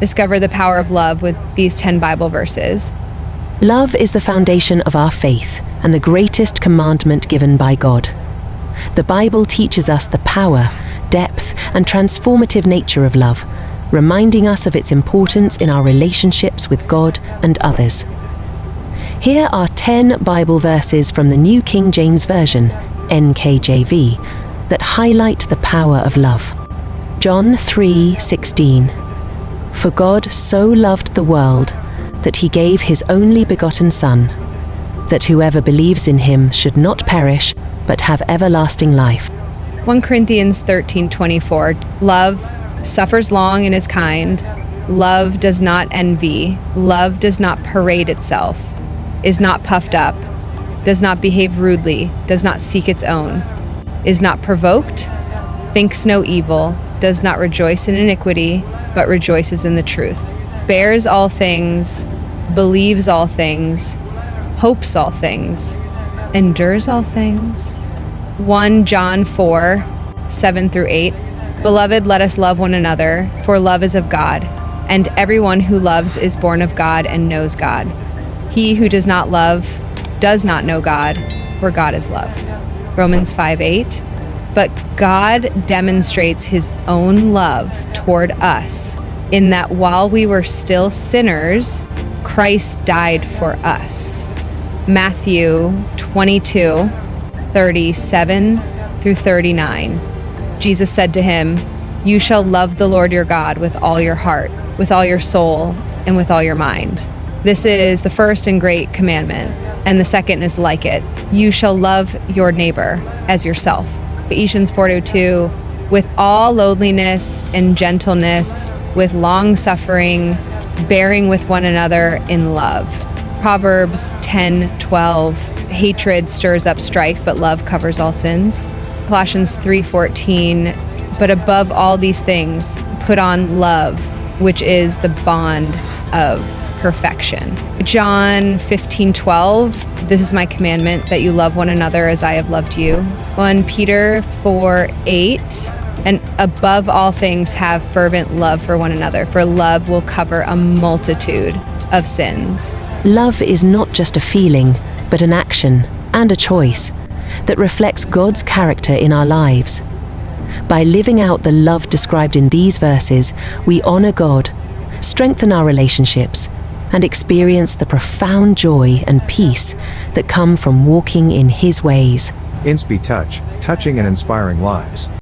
Discover the power of love with these 10 Bible verses. Love is the foundation of our faith and the greatest commandment given by God. The Bible teaches us the power, depth, and transformative nature of love, reminding us of its importance in our relationships with God and others. Here are 10 Bible verses from the New King James Version, NKJV, that highlight the power of love. John 3:16. For God so loved the world that he gave his only begotten Son, that whoever believes in him should not perish, but have everlasting life. 1 Corinthians 13:24. Love suffers long and is kind. Love does not envy. Love does not parade itself, is not puffed up, does not behave rudely, does not seek its own, is not provoked, thinks no evil, does not rejoice in iniquity, but rejoices in the truth, bears all things, believes all things, hopes all things, endures all things. 1 John 4:7-8. Beloved, let us love one another, for love is of God, and everyone who loves is born of God and knows God. He who does not love does not know God, for God is love. Romans 5:8. But God demonstrates his own love toward us, in that while we were still sinners, Christ died for us. Matthew 22:37-39. Jesus said to him, "You shall love the Lord your God with all your heart, with all your soul, and with all your mind. This is the first and great commandment, and the second is like it. You shall love your neighbor as yourself." Ephesians 4:2, with all lowliness and gentleness, with long suffering, bearing with one another in love. Proverbs 10:12, hatred stirs up strife, but love covers all sins. Colossians 3:14, but above all these things, put on love, which is the bond of perfection. John 15:12, this is my commandment, that you love one another as I have loved you. 1 Peter 4:8, and above all things have fervent love for one another, for love will cover a multitude of sins. Love is not just a feeling, but an action and a choice that reflects God's character in our lives. By living out the love described in these verses, we honor God, strengthen our relationships, and experience the profound joy and peace that come from walking in his ways. InspiTouch, touching and inspiring lives.